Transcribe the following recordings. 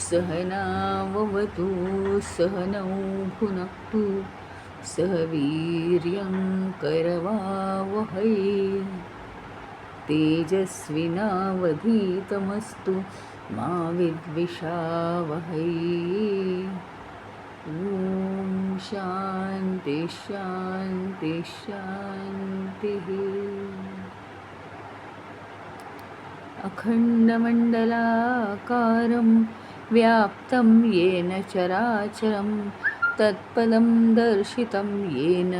सहनाववतु सहनौ भुनक्तु सह वीर्यं करवावहै तेजस्विनावधीतमस्तु मा विद्विषावहै। शान्ति शान्ति शान्तिः। अखण्डमण्डलाकारं व्याप्तं येन चराचरं तत्पदं दर्शितं येन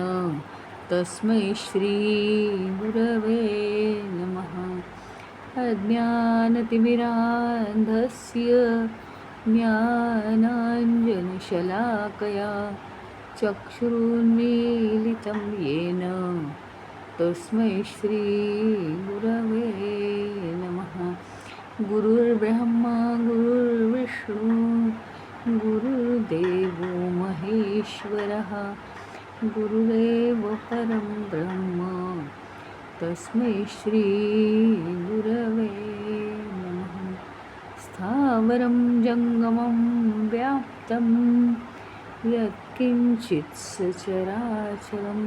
तस्मै श्रीगुरवे नमः। अज्ञानतिमिरान्धस्य ज्ञानाञ्जनशलाकया चक्षुरुन्मीलितं येन तस्मै श्रीगुरवे नमः। गुरुर्ब्रह्मा गुरुर्विष्णु गुरुर्देवो महेश्वरः गुरुदेव परं ब्रह्म तस्मै श्रीगुरवे नमः। स्थावरं जङ्गमं व्याप्तं यत्किञ्चित् सचराचरं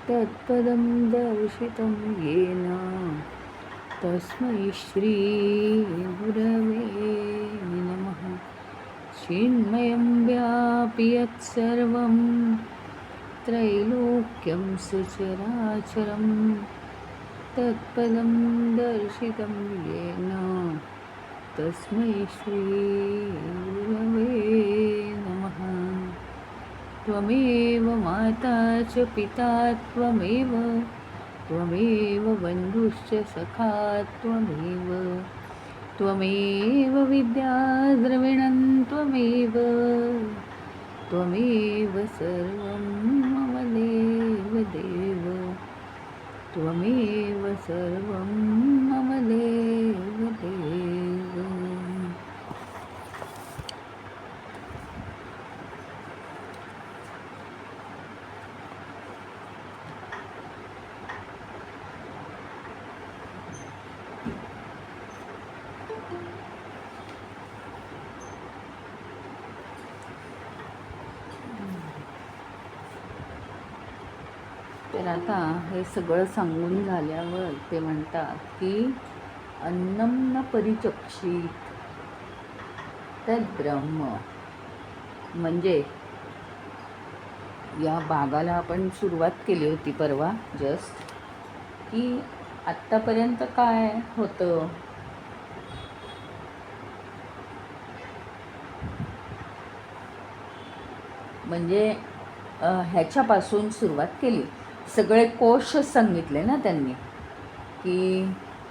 तत्पदं दर्शितं येन तस्मै श्रीगुरवे नमः। चिन्मयं व्यापि यत्सर्वं त्रैलोक्यं सचराचरं तत्पदं दर्शितं येन तस्मै श्रीगुरवे नमः। त्वमेव माता च पिता त्वमेव बन्धुश्च सखा त्वमेव विद्या द्रविणं त्वमेव सर्वं मम देव त्वमेव सर्वं मम देव। तर आता हे सगळं सांगून झाल्यावर ते म्हणतात की अन्नं न परिचक्षित तद्ब्रह्म, म्हणजे या भागाला आपण सुरुवात केली होती परवा जस्ट, की आत्तापर्यंत काय होतं, म्हणजे ह्याच्यापासून सुरुवात केली. सगळे कोश सांगितले ना त्यांनी, की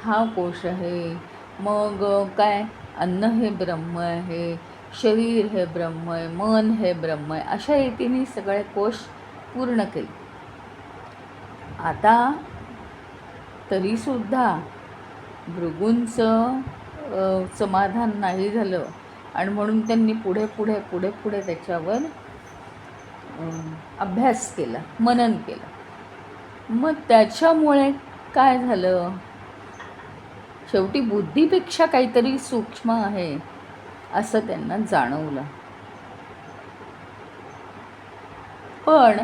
हा कोश आहे, मग काय अन्न हे ब्रह्म आहे, शरीर हे ब्रह्म आहे, मन हे ब्रह्म आहे, अशा रीतीने सगळे कोश पूर्ण केले. आता तरीसुद्धा भृगूंचं समाधान नाही झालं आणि म्हणून त्यांनी पुढे पुढे पुढे पुढे त्याच्यावर अभ्यास केला, मनन केलं. मग त्याच्यामुळे काय झालं, शेवटी बुद्धीपेक्षा काहीतरी सूक्ष्म आहे असं त्यांना जाणवलं. पण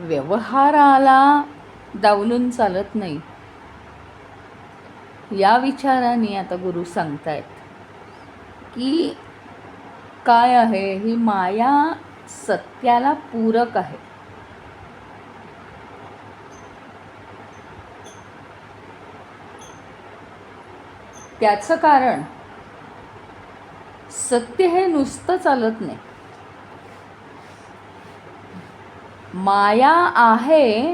व्यवहाराला डावलून चालत नाही, या विचाराने आता गुरु सांगतायत की काय आहे, ही माया सत्याला पूरक आहे. त्याचं कारण सत्य हे नुसतं चालत नाही, माया आहे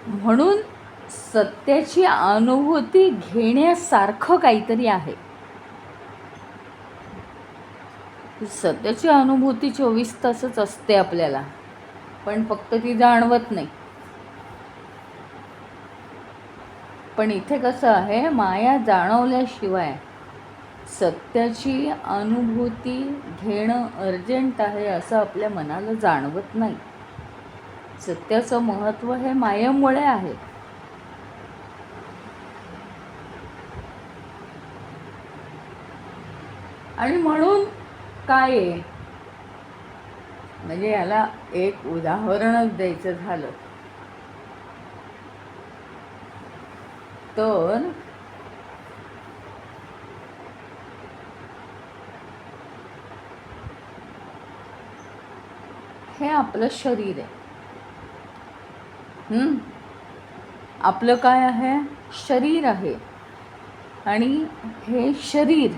म्हणून सत्याची अनुभूती घेण्यासारखं काहीतरी आहे. सत्याची अनुभूती 24 तासच असते आपल्याला, पण फक्त ती जाणवत नाही. पण इथे कसं आहे, माया जाणवल्याशिवाय सत्याची अनुभूती घेणं अर्जंट आहे असं आपल्या मनाला जाणवत नाही. सत्याचं महत्त्व हे मायेमुळे आहे. आणि म्हणून काय आहे, म्हणजे याला एक उदाहरणच द्यायचं झालं तर हे आपलं शरीर आहे. आपलं काय आहे? शरीर आहे. आणि हे शरीर,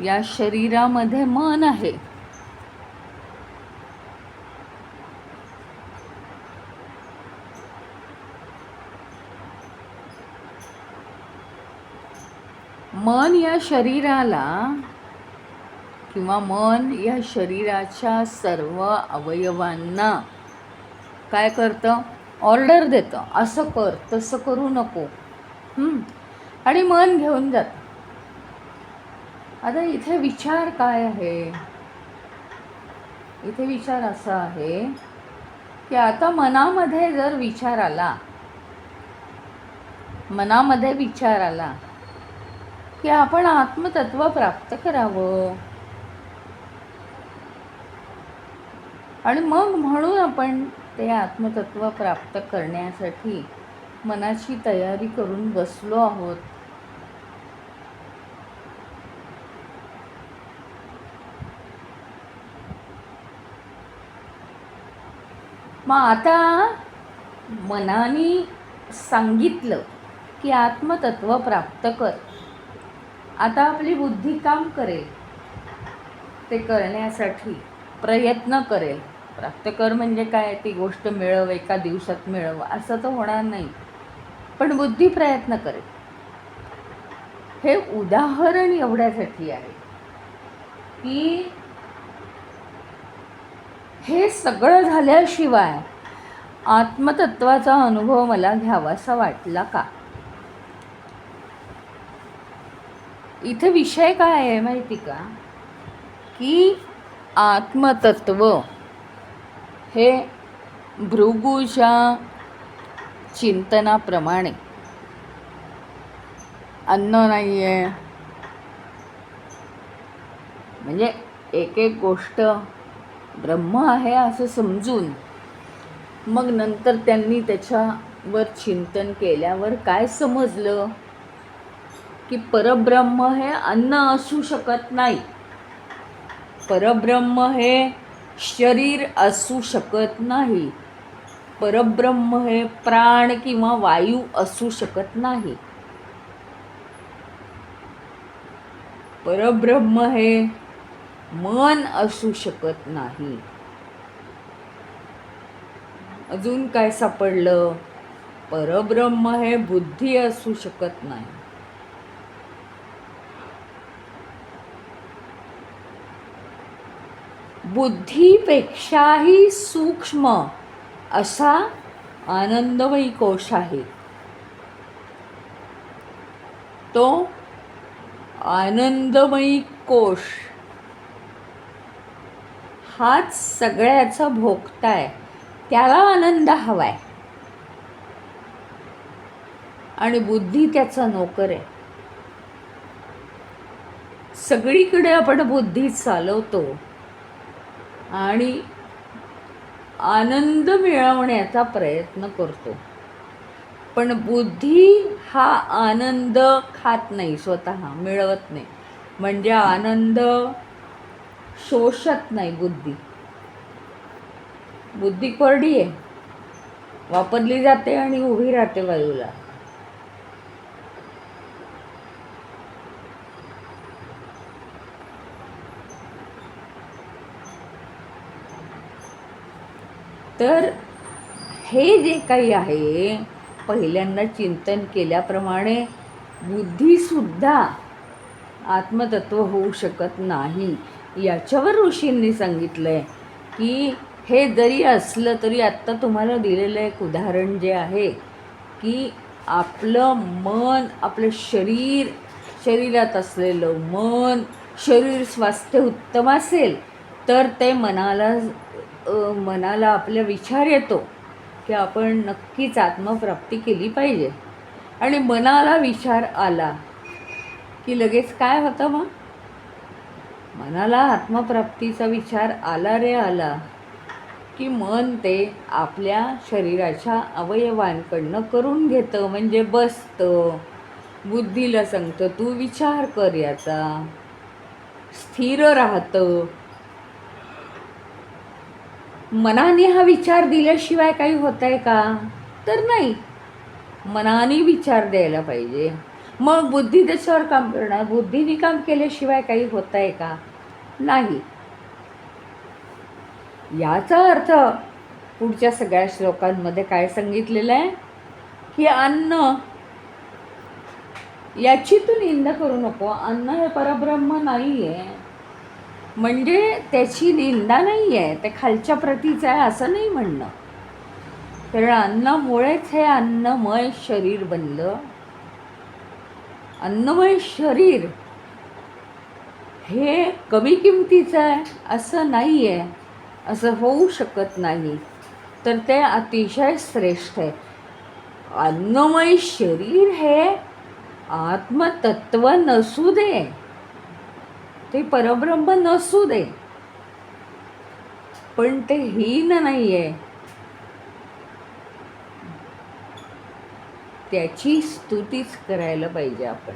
या शरीरामध्ये मन आहे. मन या शरीराला किंवा मन या शरीराच्या सर्व अवयवांना काय करतं? ऑर्डर देतं, असं कर, तसं करू नको. आणि मन घेऊन जातं. आता इथे विचार काय आहे? इथे विचार असा आहे की आता मनामध्ये जर विचार आला, मनामध्ये विचार आला की आपण आत्मतत्व प्राप्त करावं, आणि मग म्हणून आपण ते आत्मतत्व प्राप्त करण्यासाठी मनाची तयारी करून बसलो आहोत. मग आता मनाने सांगितलं की आत्मतत्व प्राप्त कर. आता आपली बुद्धी काम करेल, ते करण्यासाठी प्रयत्न करेल. प्राप्त कर म्हणजे काय? ती गोष्ट मिळव, एका दिवसात मिळव असं तर होणार नाही, पण बुद्धी प्रयत्न करेल. हे उदाहरण एवढ्यासाठी आहे की हे सगळं झाल्याशिवाय आत्मतत्वाचा अनुभव मला घ्यावासा वाटला का? इथे विषय काय आहे माहिती का? की आत्मतत्व हे भृगूच्या चिंतनाप्रमाणे अन्न नाही आहे. म्हणजे एक एक गोष्ट ब्रह्म आहे असं समजून मग नंतर त्यांनी त्याच्यावर चिंतन केल्यावर काय समजलं की परब्रह्म हे अन्न असू शकत नाही, परब्रह्म हे शरीर असू शकत नाही, परब्रह्म हे प्राण किंवा वायू असू शकत नाही, परब्रह्म हे मन असू शकत नाही. अजून काय सापडलं? परब्रह्म हे बुद्धी असू शकत नाही. बुद्धीपेक्षाही सूक्ष्म असा आनंदमयी कोश आहे. तो आनंदमयी कोश हाच सगळ्याचा भोगता आहे, त्याला आनंद हवाय आणि बुद्धी त्याचा नोकर आहे. सगळीकडे आपण बुद्धी चालवतो आणि आनंद मिळवण्याचा प्रयत्न करतो, पण बुद्धी हा आनंद खात नाही, स्वतः मिळवत नाही. म्हणजे आनंद शोषत नाही बुद्धी. बुद्धी कोरडी आहे, वापरली जाते आणि उभी राहते बाजूला. तर हे जे काही आहे, पहिल्यांदा चिंतन केल्याप्रमाणे बुद्धीसुद्धा आत्मतत्व होऊ शकत नाही. याच्यावर ऋषींनी सांगितलं आहे की हे जरी असलं तरी आत्ता तुम्हाला दिलेलं एक उदाहरण जे आहे की आपलं मन, आपलं शरीर शरीरात असलेलं मन, शरीर स्वास्थ्य उत्तम असेल तर ते मनाला आपला विचार येतो की आपण नक्कीच आत्मप्राप्ती केली पाहिजे. आणि मनाला विचार आला की लगेच काय होतं मग? मनाला आत्मप्राप्तीचा विचार आला रे आला की मन ते आपल्या शरीराच्या अवयवांकडनं करून घेतं, म्हणजे बसतं, बुद्धीला सांगतं तू विचार कर याचा, स्थिर राहतं. मनाने हा विचार दिल्याशिवाय काही होत आहे का? तर नाही. मनाने विचार द्यायला पाहिजे, मग बुद्धी त्याच्यावर काम करणार. बुद्धीने काम केल्याशिवाय काही होत आहे का? नाही. याचा अर्थ पुढच्या सगळ्या श्लोकांमध्ये काय सांगितलेलं आहे की अन्न याची तू निंदा करू नको. अन्न हे परब्रह्म नाही आहे, म्हणजे त्याची निंदा नाही आहे, ते खालच्या प्रतीचं आहे असं नाही म्हणणं. कारण अन्नामुळेच हे अन्नमय शरीर बनलं. अन्नमय शरीर हे कमी किमतीचं आहे असं नाही आहे, असं होऊ शकत नाही. तर ते अतिशय श्रेष्ठ आहे. अन्नमय शरीर हे आत्मतत्व नसू दे, ते परब्रह्म नसू दे, पण ते हीन नाही आहे. त्याची स्तुतीच करायला पाहिजे आपण.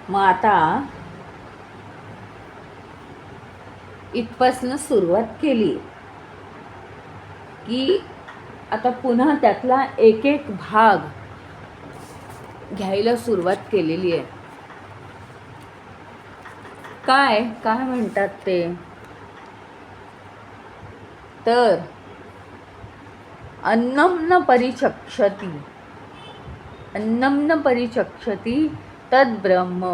मग आता इथपासून सुरुवात केली की आता पुन्हा त्यातला एक एक भाग घ्यायला सुरुवात केलेली आहे. काय काय म्हणतात ते, तर अन्नम न परिचक्षती, अन्नम न परिचक्षती तद्ब्रह्म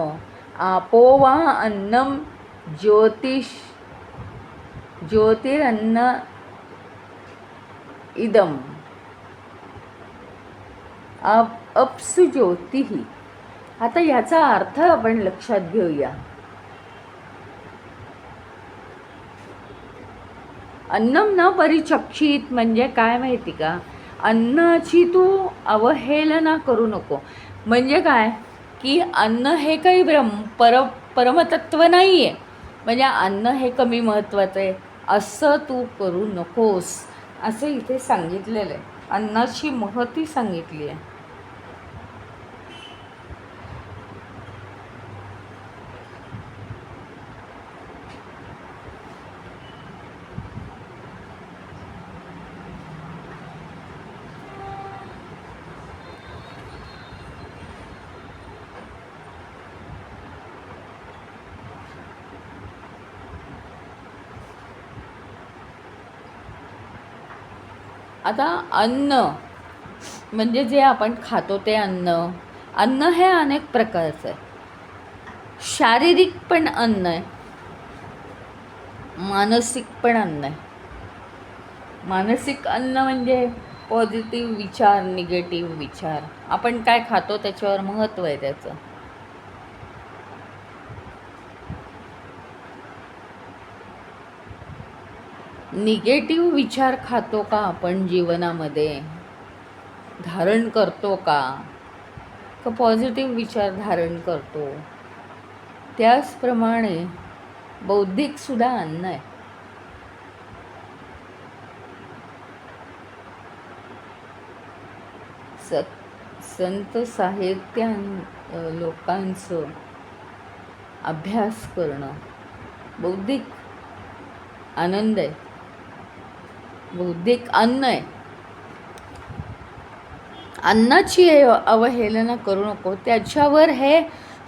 आपो वा अन्नम ज्योतिरन्न इदम अप्सु ज्योतिः. आता याचा अर्थ आपण लक्षात घेऊया. अन्नम न परिचक्षित म्हणजे काय माहिती का? अन्नाची तू अवहेलना करू नको. म्हणजे काय की अन्न हे काही परमतत्व नाही आहे, म्हणजे अन्न हे कमी महत्त्वाचं आहे असं तू करू नकोस, असं इथे सांगितलेलं आहे. अन्नाची महती सांगितली आहे. आता अन्न म्हणजे जे आपण खातो ते अन्न. अन्न हे अनेक प्रकारचं आहे. शारीरिक पण अन्न आहे, मानसिक पण अन्न आहे. मानसिक अन्न म्हणजे पॉझिटिव्ह विचार, निगेटिव्ह विचार. आपण काय खातो त्याच्यावर महत्त्व आहे त्याचं. निगेटिव्ह विचार खातो का आपण जीवनामध्ये, धारण करतो का पॉझिटिव्ह विचार धारण करतो? त्याचप्रमाणे बौद्धिक सुद्धा अन्न आहे. संत साहित्य लोकांचं अभ्यास करणं बौद्धिक आनंद आहे, बौद्धिक अन्न आहे. अन्नाची अवहेलना करू नको. त्याच्यावर हे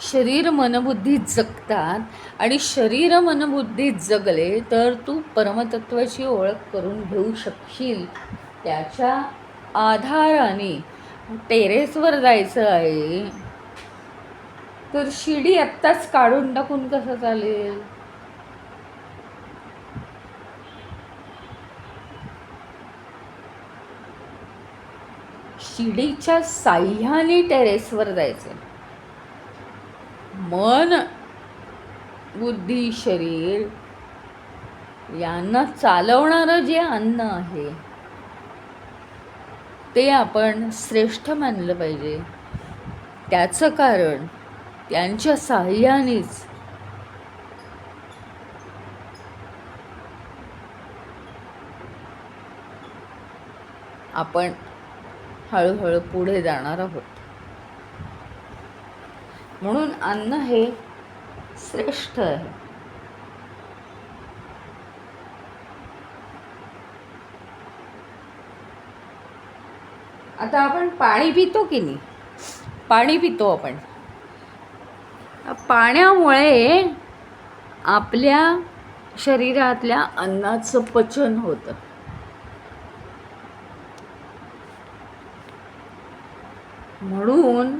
शरीर मनबुद्धी जगतात, आणि शरीर मनबुद्धी जगले तर तू परमतत्वाची ओळख करून घेऊ शकशील. त्याच्या आधाराने टेरेसवर जायचं आहे तर शिडी आत्ताच काढून टाकून कसं चालेल? शिडीच्या साह्याने टेरेसवर जायचं. मन, बुद्धी, शरीर यांना चालवणारं जे अन्न आहे ते आपण श्रेष्ठ मानलं पाहिजे. त्याचं कारण त्यांच्या साह्यानेच आपण हळूहळू पुढे जाणार आहोत. म्हणून अन्न हे श्रेष्ठ आहे. आता आपण पाणी पितो की नाही? पाणी पितो आपण. पाण्यामुळे आपल्या शरीरातल्या अन्नाचं पचन होतं. म्हणून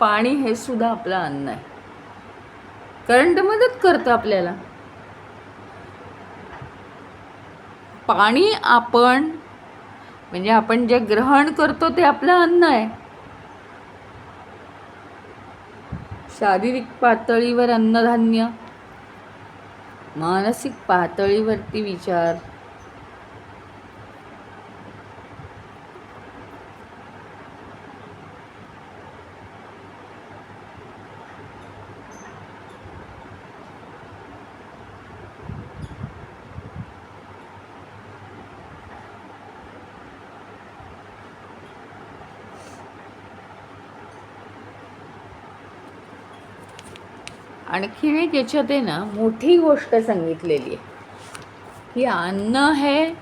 पाणी हे सुद्धा आपलं अन्न आहे, कारण ते मदत करतं आपल्याला. पाणी आपण म्हणजे आपण जे ग्रहण करतो ते आपलं अन्न आहे. शारीरिक पातळीवर अन्नधान्य, मानसिक पातळीवरती विचार, आणखीन एक याच्यात आहे ना मोठी गोष्ट सांगितलेली आहे की अन्न हे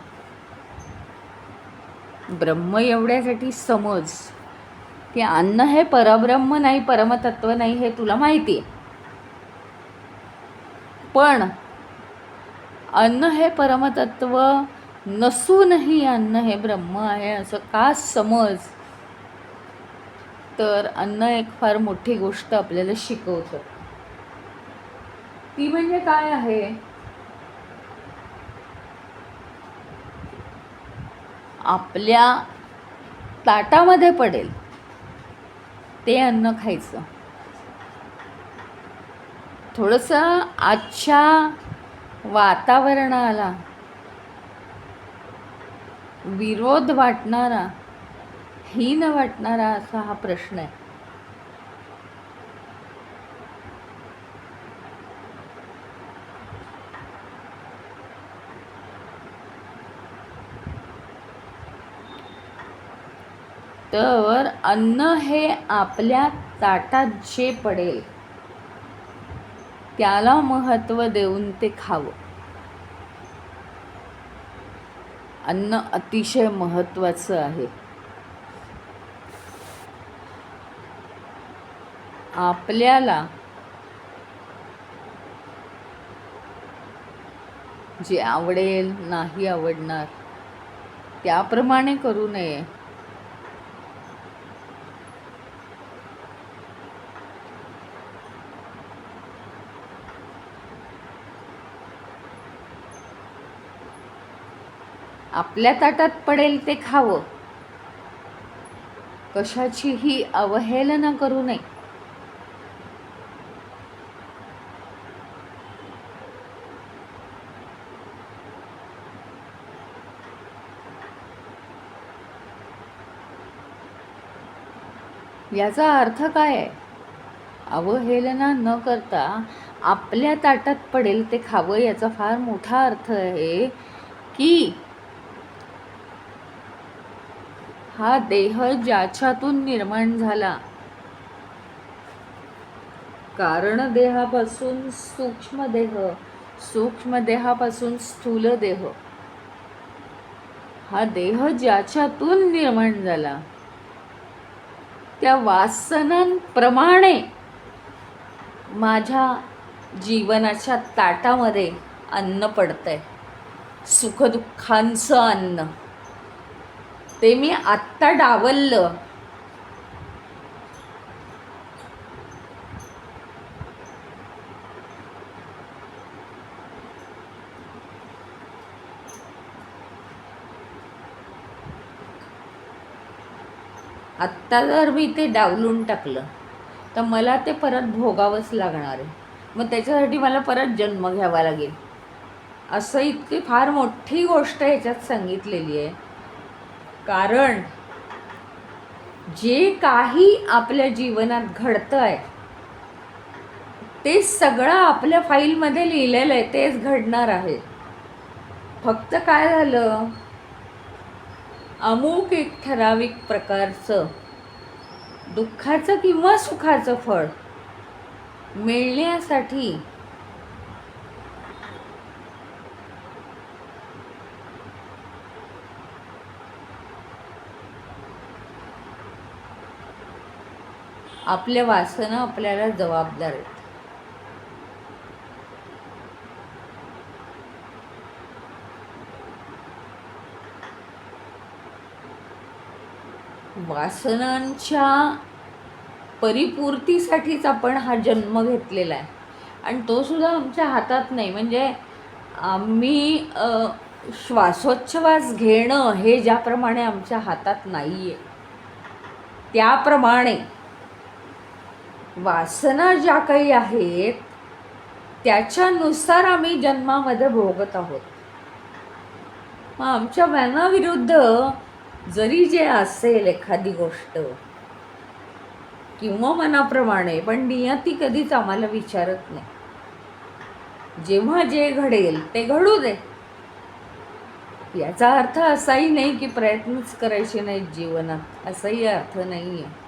ब्रह्म एवढ्यासाठी समज की अन्न हे परब्रह्म नाही, परमतत्व नाही, हे तुला माहिती आहे. पण अन्न हे परमतत्व नसूनही अन्न हे ब्रह्म आहे असं का समज. तर अन्न एक फार मोठी गोष्ट आपल्याला शिकवतं. ती म्हणजे काय आहे? आपल्या ताटामध्ये पडेल ते अन्न खायचं. थोडंसं आजच्या वातावरणाला विरोध वाटणारा, हीन वाटणारा असा हा प्रश्न आहे. तर अन्न हे आपल्या ताटात जे पडेल त्याला महत्त्व देऊन ते खावं. अन्न अतिशय महत्त्वाचं आहे. आपल्याला जे आवडेल, नाही आवडणार त्याप्रमाणे करू नये. आपल्या ताटात पडेल ते खावं. कशाचीही अवहेलना करू नये. याचा अर्थ काय आहे? अवहेलना न करता आपल्या ताटात पडेल ते खावं याचा फार मोठा अर्थ आहे की हा देह ज्याच्यातून निर्माण झाला, कारण देहापासून सूक्ष्म देह, सूक्ष्म देहापासून स्थूल देह, हा देह ज्याच्यातून निर्माण झाला त्या वासनांप्रमाणे माझ्या जीवनाच्या ताटामध्ये अन्न पडतंय, सुखदुःखांचं अन्न. ते मी आत्ता डावललं आत्ता जर मी ते डावलून टाकलं तर मला ते परत भोगावंच लागणार आहे. मग त्याच्यासाठी मला परत जन्म घ्यावा लागेल. असं इतकी फार मोठी गोष्ट ह्याच्यात सांगितलेली आहे. कारण जे काही आपल्या जीवनात घडतं आहे ते सगळं आपल्या फाईलमध्ये लिहिलेलं आहे, तेच घडणार आहे. फक्त काय झालं, अमुक एक ठराविक प्रकारचं दुःखाचं किंवा सुखाचं फळ मिळण्यासाठी आपल्या वासना आपल्याला जबाबदार आहेत. वासनांच्या परिपूर्तीसाठीच आपण हा जन्म घेतलेला आहे आणि तो सुद्धा आमच्या हातात नाही. म्हणजे आम्ही श्वासोच्छ्वास घेणं हे ज्याप्रमाणे आमच्या हातात नाही आहे, त्याप्रमाणे वासना ज्या काही आहेत त्याच्यानुसार आम्ही जन्मामध्ये भोगत आहोत. मग आमच्या मनाविरुद्ध जरी जे असेल एखादी गोष्ट किंवा मनाप्रमाणे, पण नियती कधीच आम्हाला विचारत नाही. जेव्हा जे घडेल ते घडू दे. याचा अर्थ असाही नाही की प्रयत्नच करायचे नाहीत जीवनात, असाही अर्थ नाही आहे.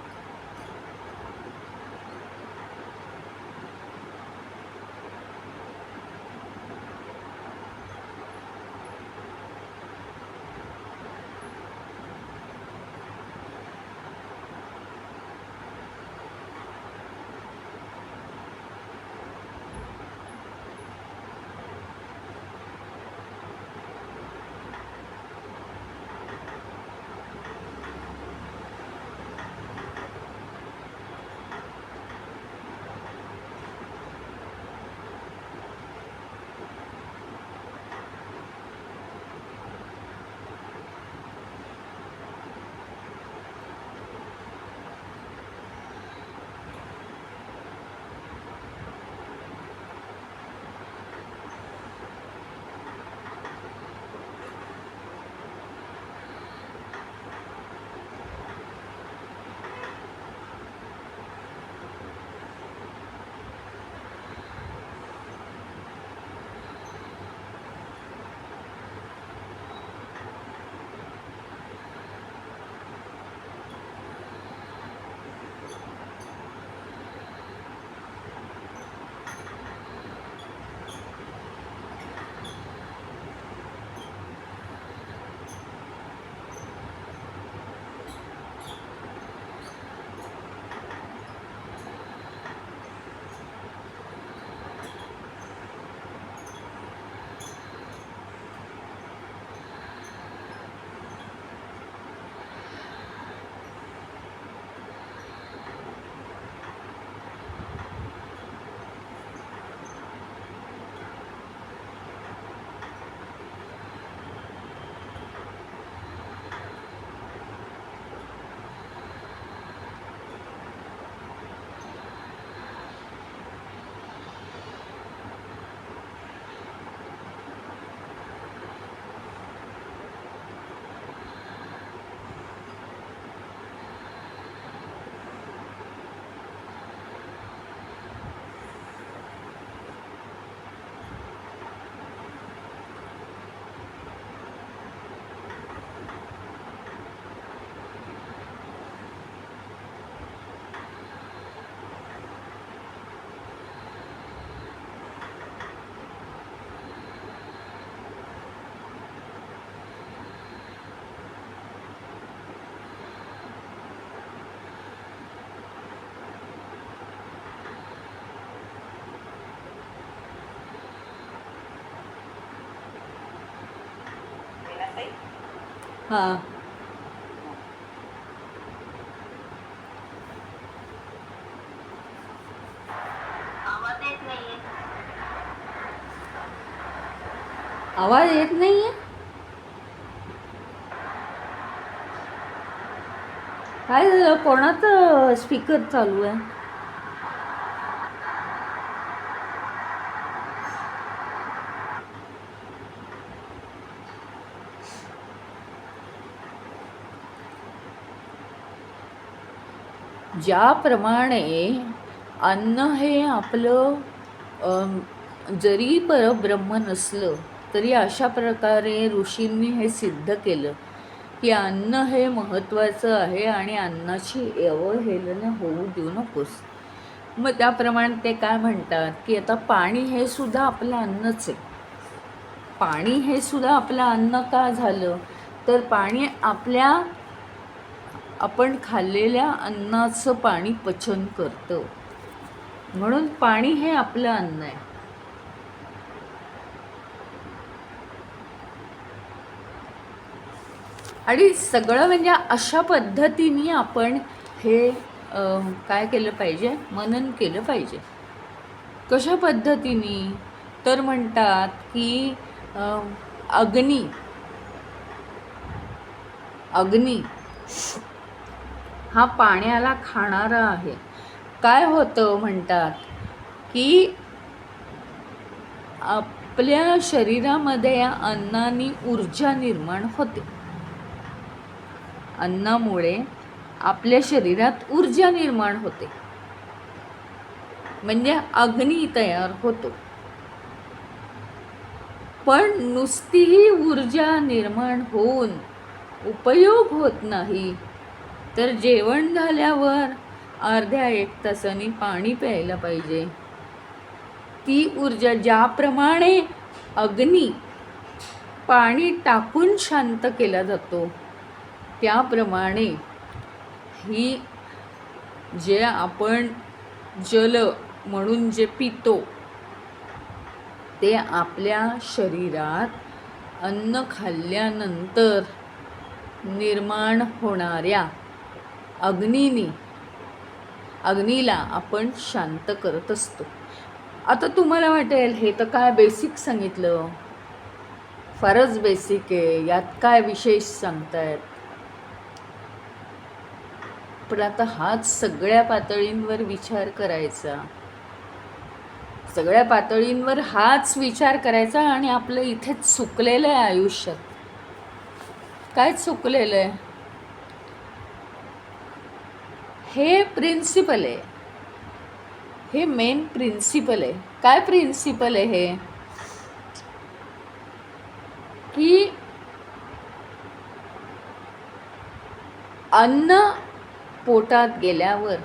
हां, आवाज येत नाहीये. काय झालं? कोणाचा स्पीकर चालू आहे? ज्याप्रमाणे अन्न हे आपलं जरी परब्रह्म नसलं तरी अशा प्रकारे ऋषींनी हे सिद्ध केलं की अन्न हे महत्त्वाचं आहे आणि अन्नाची अवहेलना होऊ देऊ नकोस. मग त्याप्रमाणे ते काय म्हणतात की आता पाणी हे सुद्धा आपलं अन्नच आहे. पाणी हे सुद्धा आपलं अन्न का झालं तर पाणी आपण खाल्लेल्या अन्नाचं पाणी पचन करतं, म्हणून पाणी हे आपलं अन्न आहे. आणि सगळं म्हणजे अशा पद्धतीने आपण हे काय केलं पाहिजे, मनन केलं पाहिजे. कशा पद्धतीने तर म्हणतात की अग्नी हा पाण्याला खाणारा आहे. काय होतं म्हणतात की आपल्या शरीरामध्ये या अन्नाने ऊर्जा निर्माण होते. अन्नामुळे आपल्या शरीरात ऊर्जा निर्माण होते, म्हणजे अग्नी तयार होतो. पण नुसतीही ऊर्जा निर्माण होऊन उपयोग होत नाही, तर जेवण झाल्यावर अर्ध्या 1 तासाने पाणी प्यायला पाहिजे. ती ऊर्जा ज्याप्रमाणे अग्नी पाणी टाकून शांत केला जातो, त्याप्रमाणे ही जे आपण जल म्हणून जे पितो ते आपल्या शरीरात अन्न खाल्ल्यानंतर निर्माण होणाऱ्या अग्नीला आपण शांत करत असतो. आता तुम्हाला वाटेल हे तर काय बेसिक सांगितलं, फारच बेसिक आहे, यात काय विशेष सांगतायत. पण आता हाच सगळ्या पातळींवर विचार करायचा, सगळ्या पातळींवर हाच विचार करायचा. आणि आपलं इथेच चुकलेलं आहे आयुष्यात. काय चुकलेलं आहे? हे प्रिन्सिपल आहे, हे मेन प्रिन्सिपल आहे. काय प्रिन्सिपल आहे हे? की अन्न पोटात गेल्यावर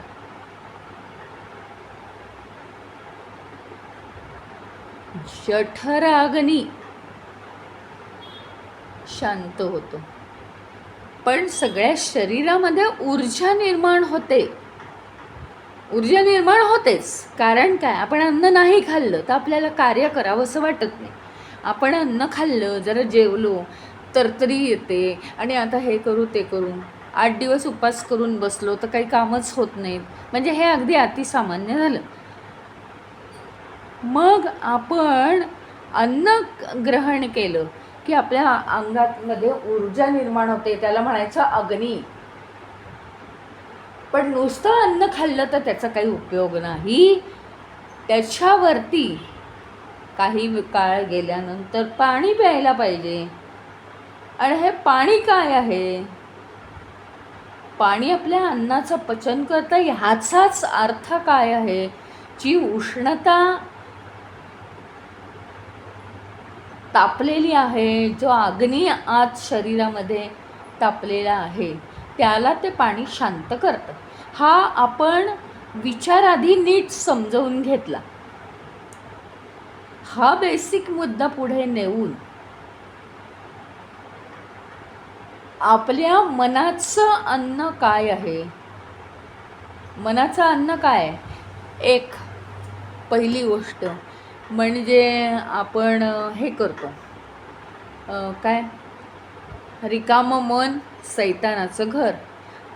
जठराग्नी शांत होतो, पण सगळ्या शरीरामध्ये ऊर्जा निर्माण होतेच. कारण काय, आपण अन्न नाही खाल्लं तर आपल्याला कार्य करावंसं वाटत नाही. आपण अन्न खाल्लं, जरा जेवलो तर तरी येते, आणि आता हे करू ते करू, 8 दिवस उपवास करून बसलो तर काही कामच होत नाहीत. म्हणजे हे अगदी अतिसामान्य झालं. मग आपण अन्न ग्रहण केलं की आपल्या अंगामध्ये ऊर्जा निर्माण होते, त्याला म्हणायचं अग्नी. पण नुसतं अन्न खाल्लं तर त्याचा काही उपयोग नाही. त्याच्यावरती काही काळ गेल्यानंतर पाणी प्यायला पाहिजे. आणि हे पाणी काय आहे? पाणी आपल्या अन्नाचं पचन करतं. ह्याचाच अर्थ काय आहे? जी उष्णता तापलेली आहे, जो अग्नी आत शरीरामध्ये तापलेला आहे, त्याला ते पाणी शांत करतं. हा आपण विचाराधी नीट समजवून घेतला. हा बेसिक मुद्दा पुढे नेऊन आपल्या मनाचं अन्न काय आहे, मनाचं अन्न काय आहे? एक पहिली गोष्ट म्हणजे आपण हे करतो, काय, रिकामं मन सैतानाचं घर.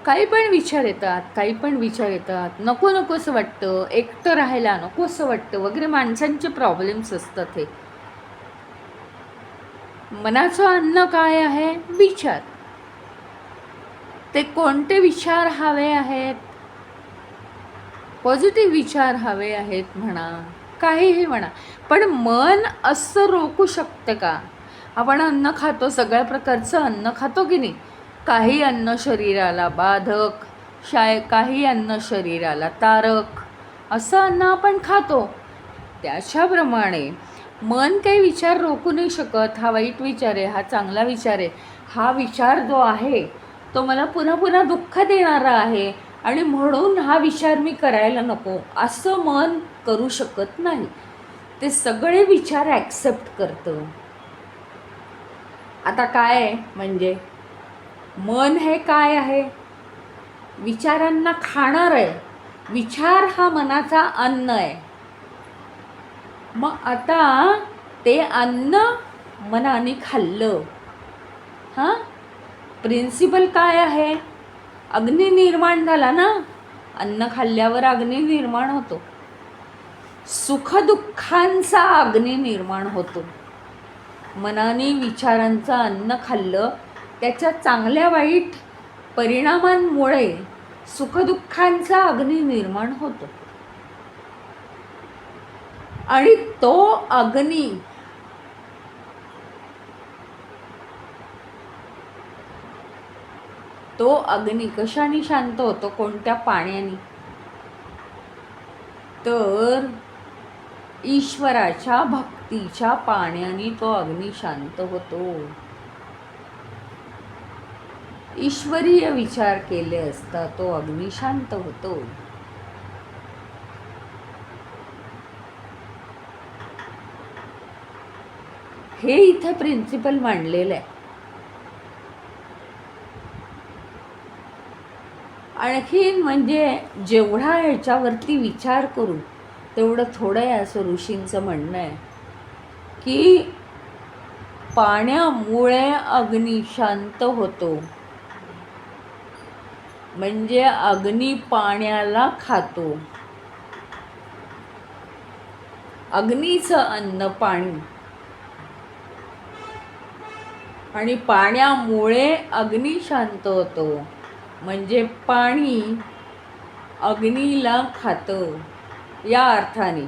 काही पण विचार येतात, नको नकोसं वाटतं, एकटं राहायला नकोसं वाटतं वगैरे, माणसांचे प्रॉब्लेम्स असतात. हे मनाचं अन्न काय आहे? विचार. ते कोणते विचार हवे आहेत? पॉझिटिव्ह विचार हवे आहेत म्हणा, काहीही म्हणा, पण मन असं रोखू शकतं का? आपण अन्न खातो, सगळ्या प्रकारचं अन्न खातो की नाही? काही अन्न शरीराला बाधक, काही अन्न शरीराला तारक, असं अन्न आपण खातो. त्याच्याप्रमाणे मन काही विचार रोखू नाही शकत. हा वाईट विचार आहे, हा चांगला विचार आहे, हा विचार जो आहे तो मला पुन्हा पुन्हा दुःख देणारा आहे आणि म्हणून हा विचार मी करायला नको, असं मन करू शकत नाही. ते सगळे विचार ॲक्सेप्ट करतं. आता काय म्हणजे मन हे काय आहे? विचारांना खाणार आहे. विचार हा मनाचा अन्न आहे. मग आता ते अन्न मनाने खाल्लं, हां, प्रिन्सिपल काय आहे? अग्नी निर्माण झाला ना. अन्न खाल्ल्यावर अग्नी निर्माण होतो, सुखदुःखांचा अग्नी निर्माण होतो. मनाने विचारांचं अन्न खाल्लं, त्याच्या चांगल्या वाईट परिणामांमुळे सुखदुःखांचा अग्नी निर्माण होतो. आणि तो अग्नी कशाने शांत होतो? कोणत्या पाण्याने? तर ईश्वराच्या भक्तीच्या पाण्याने तो अग्नी शांत होतो. ईश्वरीय विचार केले असता तो अग्नी शांत होतो. हे इथे प्रिन्सिपल मांडलेलं आहे. आणखीन म्हणजे जेवढा ह्याच्यावरती विचार करू तेवढं थोडं आहे, असं ऋषींचं म्हणणं आहे की पाण्यामुळे अग्नी शांत होतो. म्हणजे अग्नी पाण्याला खातो. अग्नीचं अन्न पाणी, आणि पाण्यामुळे अग्नी शांत होतो. म्हणजे पाणी अग्नीला खातं, या अर्थाने.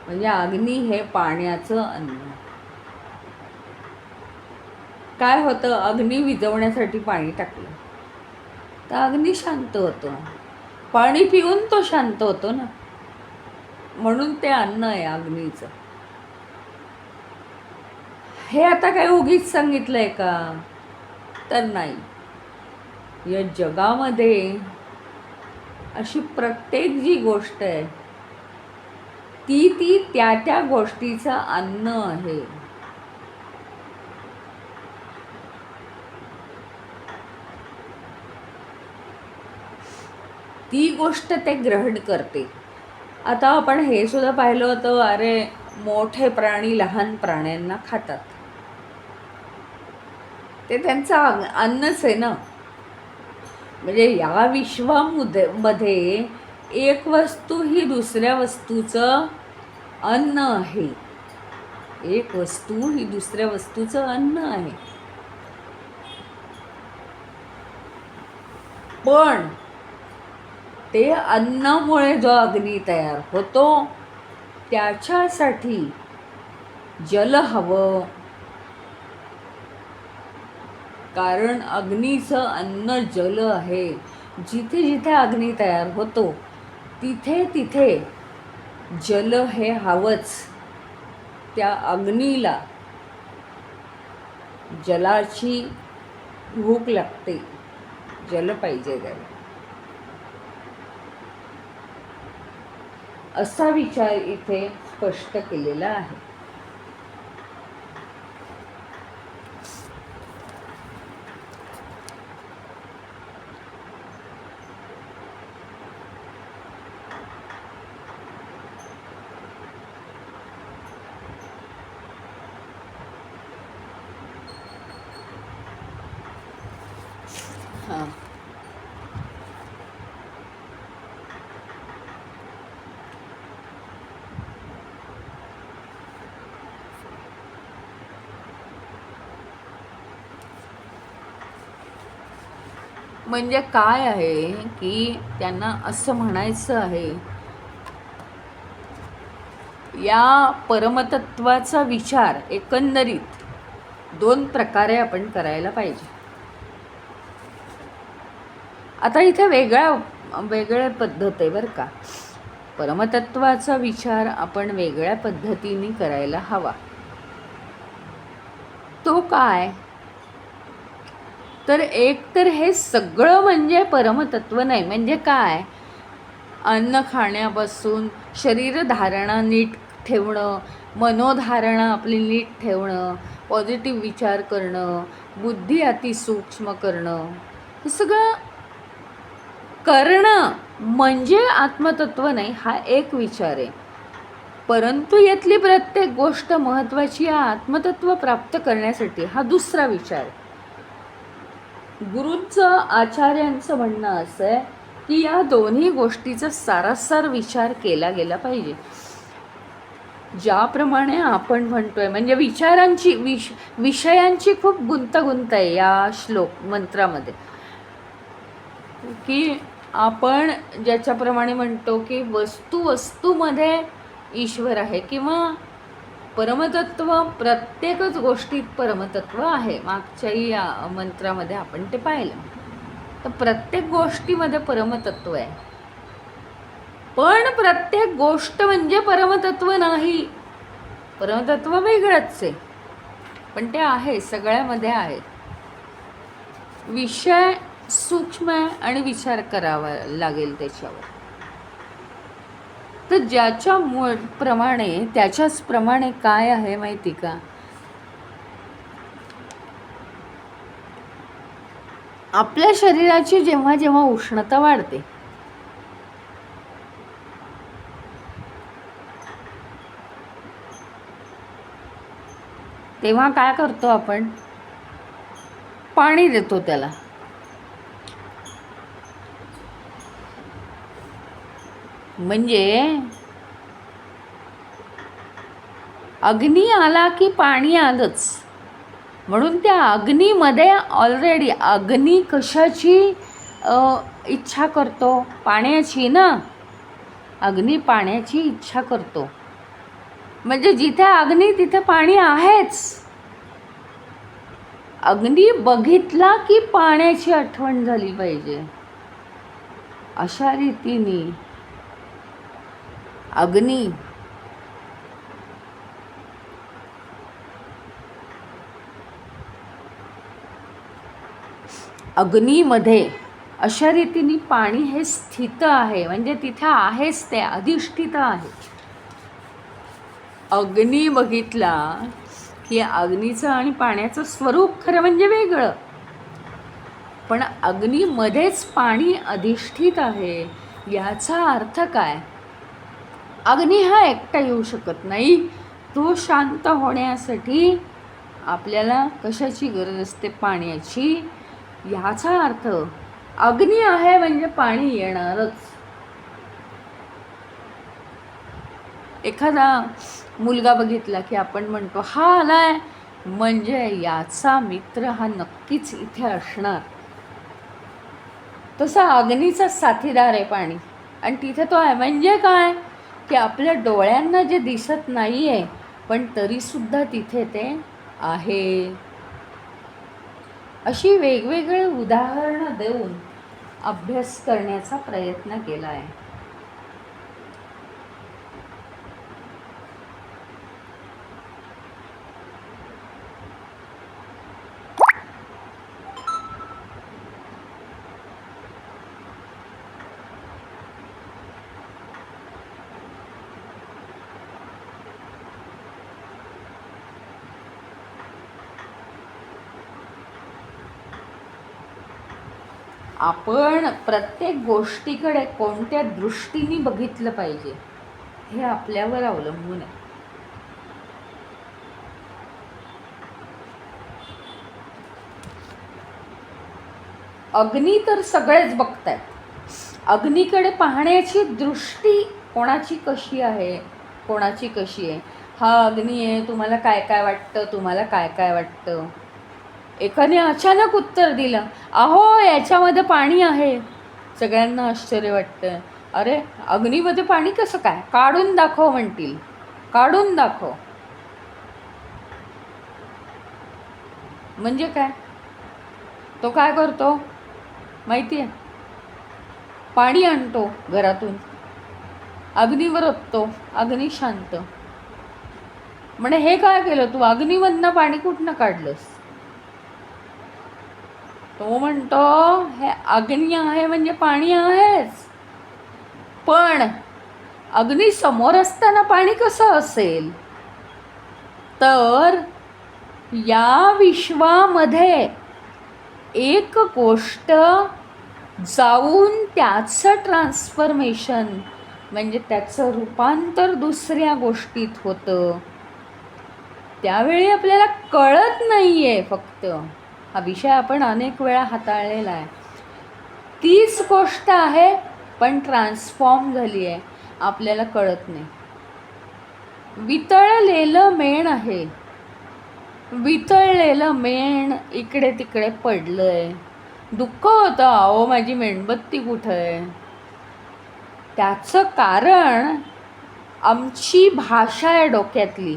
म्हणजे अग्नी हे पाण्याचं अन्न. काय होतं? अग्नी विझवण्यासाठी पाणी टाकलं तर अग्नी शांत होतो. पाणी पिऊन तो शांत होतो ना. म्हणून ते अन्न आहे अग्नीचं. हे आता काय उगीच सांगितलंय का? तर नाही. या जगामध्ये अशी प्रत्येक जी गोष्ट आहे ती त्या त्या गोष्टीचं अन्न आहे. ती गोष्ट ते ग्रहण करते. आता आपण हे सुद्धा पाहिलं होतं, अरे मोठे प्राणी लहान प्राण्यांना खातात, ते त्यांचं अन्नच आहे ना. म्हणजे या विश्वामध्ये एक वस्तू ही दुसऱ्या वस्तूचं अन्न आहे. एक वस्तू ही दुसऱ्या वस्तूचं अन्न आहे. पण ते अन्नामुळे जो अग्नी तयार होतो त्याच्यासाठी जल हवं. कारण अग्नीचं अन्न जल आहे. जिथे जिथे अग्नी तयार होतो तिथे तिथे जल हे हवंच. त्या अग्नीला जलाची भूक लागते, जल पाहिजे त्याला. असा विचार इथे स्पष्ट केलेला आहे. हां, म्हणजे काय आहे की त्यांना असं म्हणायचं आहे, या परमतत्वाचा विचार एकंदरीत दोन प्रकारे आपण करायला पाहिजे. आता इथे वेगळ्या पद्धत आहे बरं का. परमतत्वाचा विचार आपण वेगळ्या पद्धतीने करायला हवा. तो काय, तर एक तर हे सगळं म्हणजे परमतत्व नाही. म्हणजे काय, अन्न खाण्यापासून शरीरधारणा नीट ठेवणं, मनोधारणा आपली नीट ठेवणं, पॉझिटिव्ह विचार करणं, बुद्धी अतिसूक्ष्म करणं, हे सगळं करणं म्हणजे आत्मतत्व नाही, हा एक विचार आहे. परंतु यातली प्रत्येक गोष्ट महत्त्वाची आहे आत्मतत्व प्राप्त करण्यासाठी, हा दुसरा विचार आहे. गुरूंचं, आचार्यांचं म्हणणं असं आहे की या दोन्ही गोष्टीचा सारासार विचार केला गेला पाहिजे. ज्याप्रमाणे आपण म्हणतोय, म्हणजे विषयांची खूप गुंतागुंत आहे या मंत्रामध्ये, की आपण ज्याच्याप्रमाणे म्हणतो की वस्तूमध्ये ईश्वर आहे किंवा परमतत्व, प्रत्येकच गोष्टीत परमतत्व आहे. मागच्याही या मंत्रामध्ये आपण ते पाहिलं. तर प्रत्येक गोष्टीमध्ये परमतत्व आहे, पण प्रत्येक गोष्ट म्हणजे परमतत्व नाही. परमतत्व वेगळंच आहे, पण ते आहे, सगळ्यामध्ये आहे. विषय सूक्ष्म आहे आणि विचार करावा लागेल त्याच्यावर. तर त्याच्याच प्रमाणे काय आहे माहिती का, आपल्या शरीराची जेव्हा जेव्हा उष्णता वाढते तेव्हा काय करतो आपण, पाणी देतो त्याला. म्हणजे अग्नी आला की पाणी आलंच. म्हणून त्या अग्नीमध्ये ऑलरेडी, अग्नी कशाची इच्छा करतो, पाण्याची ना. अग्नी पाण्याची इच्छा करतो, म्हणजे जिथे अग्नी तिथे पाणी आहेच. अग्नी बघितला की पाण्याची आठवण झाली पाहिजे, अशा रीतीने अग्नीमध्ये अशा रीतीने पाणी हे स्थित आहे, म्हणजे तिथे आहेच, ते अधिष्ठित आहे. अग्नी बघितला की अग्नीचं आणि पाण्याचं स्वरूप खरं म्हणजे वेगळं, पण अग्नीमध्येच पाणी अधिष्ठित आहे. याचा अर्थ काय, अग्नी हा एकटा येऊ शकत नाही. तो शांत होण्यासाठी आपल्याला कशाची गरज असते, पाण्याची. याचा अर्थ अग्नी आहे म्हणजे पाणी येणारच. एखादा मुलगा बघितला की आपण म्हणतो हा आलाय, म्हणजे याचा मित्र हा नक्कीच इथे असणार. तसा अग्नीचा साथीदार आहे पाणी, आणि तिथे तो आहे. म्हणजे काय, की आपल्या डोळ्यांना जे दिसत नाही आहे, पण तरीसुद्धा तिथे ते आहे. अशी वेगवेगळे उदाहरणं देऊन अभ्यास करण्याचा प्रयत्न केला आहे. आपण प्रत्येक गोष्टीकडे कोणत्या दृष्टीने बघितलं पाहिजे हे आपल्यावर अवलंबून आहे. अग्नी तर सगळेच बघतायत. अग्नीकडे पाहण्याची दृष्टी कोणाची कशी आहे, कोणाची कशी आहे. हा अग्नी आहे, तुम्हाला काय काय वाटतं, तुम्हाला काय काय वाटतं. एकाने अचानक उत्तर दिलं, अहो याच्यामध्ये पाणी आहे. सगळ्यांना आश्चर्य वाटतं. अरे अग्नीमध्ये पाणी कसं काय? काढून दाखव म्हणतील. काढून दाखव म्हणजे काय? तो काय करतो माहिती आहे? पाणी आणतो घरातून, अग्नीवर ओततो, अग्नी शांत. म्हणे हे काय केलं तू? अग्नीमधनं पाणी कुठनं काढलंस? तो म्हणतो हे अग्नी आहे म्हणजे पाणी आहेच, पण अग्नी समोर असताना पाणी कसं असेल? तर या विश्वामध्ये एक गोष्ट जाऊन त्याचं ट्रान्सफॉर्मेशन म्हणजे त्याचं रूपांतर दुसऱ्या गोष्टीत होतं. त्यावेळी आपल्याला कळत नाही आहे. फक्त हा विषय आपण अनेक वेळा हाताळलेला आहे. तीच गोष्ट आहे पण ट्रान्सफॉर्म झाली आहे, आपल्याला कळत नाही. वितळलेलं मेण आहे, वितळलेलं मेण इकडे तिकडे पडलंय. दुःख होतं, अहो माझी मेणबत्ती कुठं आहे? त्याचं कारण आमची भाषा आहे डोक्यातली,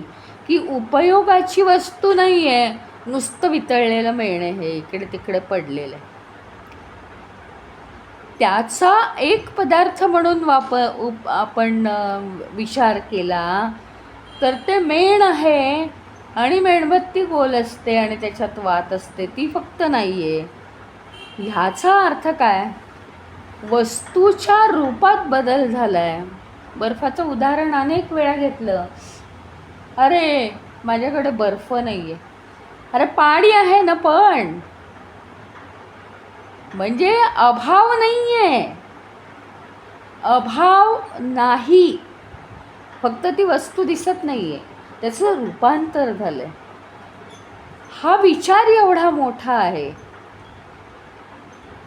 की उपयोगाची वस्तू नाही आहे, नुसतं वितळलेलं मेण आहे, इकडे तिकडे पडलेलं आहे. त्याचा एक पदार्थ म्हणून आपण विचार केला तर ते मेण आहे आणि मेणबत्ती गोल असते आणि त्याच्यात वात असते, ती फक्त नाही आहे. ह्याचा अर्थ काय? वस्तूच्या रूपात बदल झाला आहे. बर्फाचं उदाहरण अनेक वेळा घेतलं. अरे माझ्याकडे बर्फ नाही आहे. अरे पाणी आहे ना, पण म्हणजे अभाव नाही आहे, अभाव नाही, फक्त ती वस्तू दिसत नाही आहे, त्याचं रूपांतर झालं आहे. हा विचार एवढा मोठा आहे.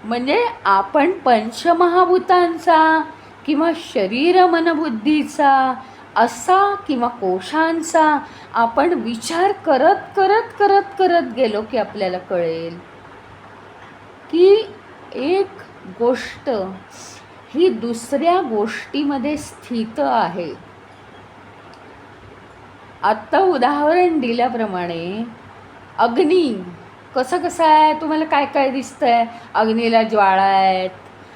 म्हणजे आपण पंचमहाभूतांचा किंवा शरीर मनबुद्धीचा असा किंवा कोशांचा आपण विचार करत करत करत करत गेलो की आपल्याला कळेल की एक गोष्ट ही दुसऱ्या गोष्टीमध्ये स्थित आहे. आत्ता उदाहरण दिल्याप्रमाणे अग्नी कसं आहे, तुम्हाला काय काय दिसतंय? अग्नीला ज्वाळा आहेत,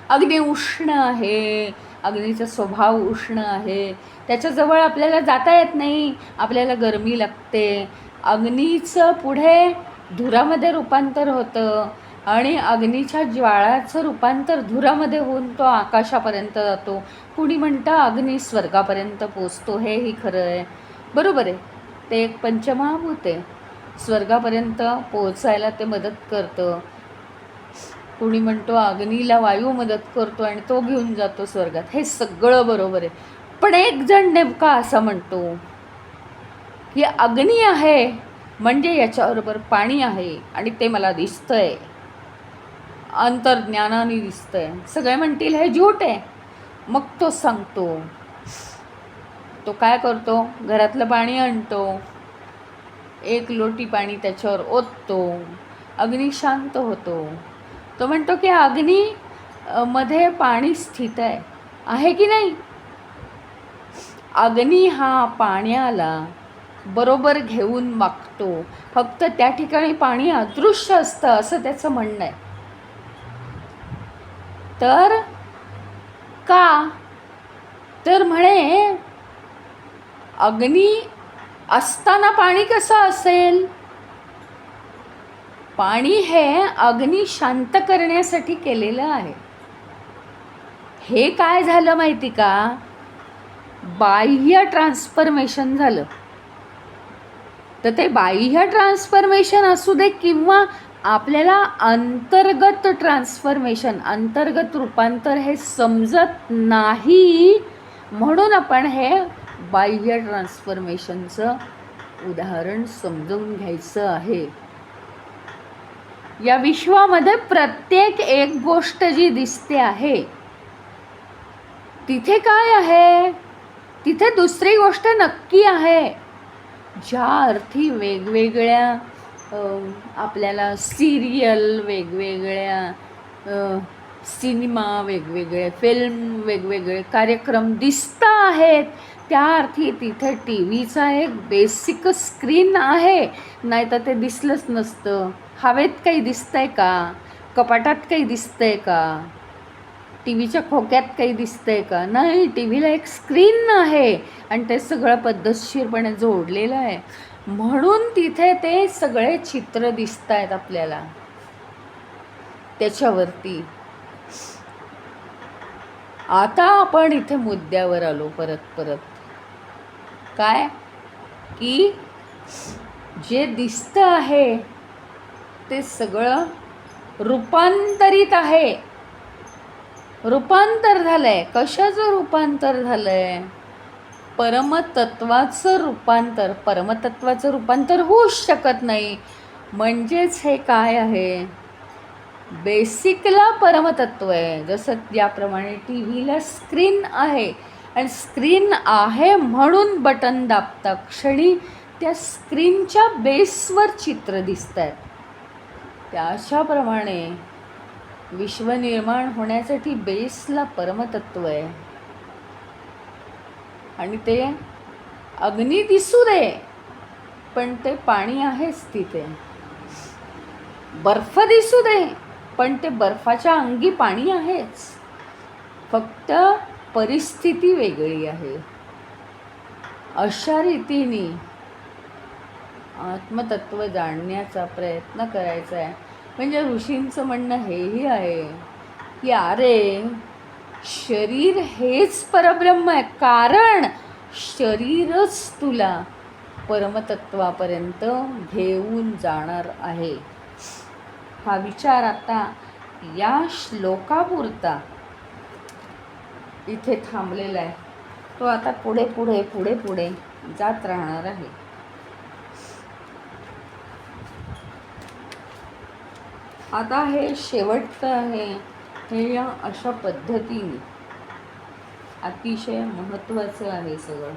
अग्नी उष्ण आहे, अग्नीचा स्वभाव उष्ण आहे, त्याच्याजवळ आपल्याला जाता येत नाही, आपल्याला गरमी लागते. अग्नीचं पुढे धुरामध्ये रूपांतर होतं आणि अग्नीच्या ज्वाळाचं रूपांतर धुरामध्ये होऊन तो आकाशापर्यंत जातो. कुणी म्हणतं अग्नी स्वर्गापर्यंत पोचतो, हेही खरं आहे, बरोबर आहे. ते एक पंचमहाभूत आहे, स्वर्गापर्यंत पोहोचायला ते मदत करतं. कुणी म्हणतो अग्नीला वायू मदत करतो आणि तो घेऊन जातो स्वर्गात, हे सगळं बरोबर आहे. पण एक जण नेमका असं म्हणतो की अग्नी आहे म्हणजे याच्याबरोबर पाणी आहे आणि ते मला दिसतंय, अंतर्ज्ञानाने दिसतंय. सगळे म्हणतील हे झूट आहे. मग तो सांगतो, तो काय करतो, घरातलं पाणी आणतो, एक लोटी पाणी त्याच्यावर ओततो, अग्नी शांत होतो. तो म्हणतो की अग्नी मध्ये पाणी स्थित आहे की नाही? अग्नी हा पाण्याला बरोबर घेऊन वागतो, फक्त त्या ठिकाणी पाणी अदृश्य असतं असं त्याचं म्हणणं आहे. तर का? तर म्हणे अग्नी असताना पाणी कसं असेल? पाणी हे अग्नी शांत करण्यासाठी केलेलं आहे. हे काय झालं माहिती का? बाह्य ट्रान्सफॉर्मेशन झालं. तर ते बाह्य ट्रान्सफॉर्मेशन असू दे किंवा आपल्याला अंतर्गत ट्रान्सफॉर्मेशन, अंतर्गत रूपांतर हे समजत नाही, म्हणून आपण हे बाह्य ट्रान्सफॉर्मेशनचं उदाहरण समजून घ्यायचं आहे. या विश्वामध्ये प्रत्येक एक गोष्ट जी दिसते आहे तिथे काय आहे? तिथे दुसरी गोष्ट नक्की आहे. ज्या अर्थी वेगवेगळ्या आपल्याला सिरियल वेगवेगळ्या, सिनेमा वेगवेगळे, फिल्म वेगवेगळे कार्यक्रम दिसत आहेत, त्या अर्थी तिथे टी व्हीचा एक बेसिक स्क्रीन आहे, नाही तर ते दिसलंच नसतं. हवेत काही दिसतंय का, कपाटात काही दिसतंय का, टी व्हीच्या खोक्यात काही दिसतंय का, नाही. टी व्हीला एक स्क्रीन आहे आणि ते सगळं पद्धतशीरपणे जोडलेलं आहे, म्हणून तिथे ते सगळे चित्र दिसत आहेत आपल्याला त्याच्यावरती. आता आपण इथे मुद्द्यावर आलो परत काय की जे दिसतं आहे ते सगळं रूपांतरित आहे. रूपांतर झालंय. कशाचं रूपांतर झालंय? परमतत्वाचं रूपांतर. परमतत्वाचं रूपांतर होऊच शकत नाही. म्हणजेच हे काय आहे, बेसिकला परमतत्व आहे. जसं ज्याप्रमाणे टी व्हीला स्क्रीन आहे आणि स्क्रीन आहे म्हणून बटन दाबता क्षणी त्या स्क्रीनच्या बेसवर चित्र दिसत आहेत. त्याच्याप्रमाणे विश्व निर्माण होण्यासाठी बेसला परमतत्व आहे. आणि ते अग्नी दिसू दे पण ते पाणी आहेच तिथे. बर्फ दिसू दे पण ते बर्फाच्या अंगी पाणी आहेच. फक्त परिस्थिती वेगळी आहे. अशा रीतीने आत्मतत्व जाणण्याचा प्रयत्न करायचा आहे. म्हणजे ऋषींचं म्हणणं हेही आहे की अरे, शरीर हेच परब्रह्म आहे, कारण शरीरच तुला परमतत्वापर्यंत घेऊन जाणार आहे. हा विचार आता या श्लोकापुरता इथे थांबलेला आहे. तो आता पुढे पुढे पुढे पुढे जात राहणार आहे. आता हे शेवटचं आहे. हे या अशा पद्धतीने अतिशय महत्त्वाचं आहे सगळं.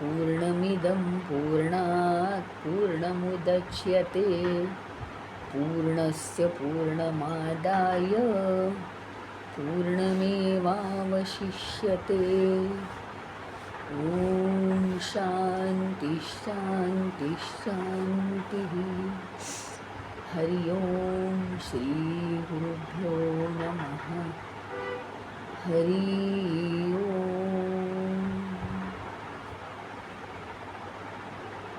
पूर्णमिदं पूर्णात् पूर्णमुदच्यते पूर्णस्य पूर्णमादाय पूर्णमेवावशिष्यते. ॐ शान्ति शान्ति शान्तिः. हरि ओम श्री गुरुभ्यो नमः. हरि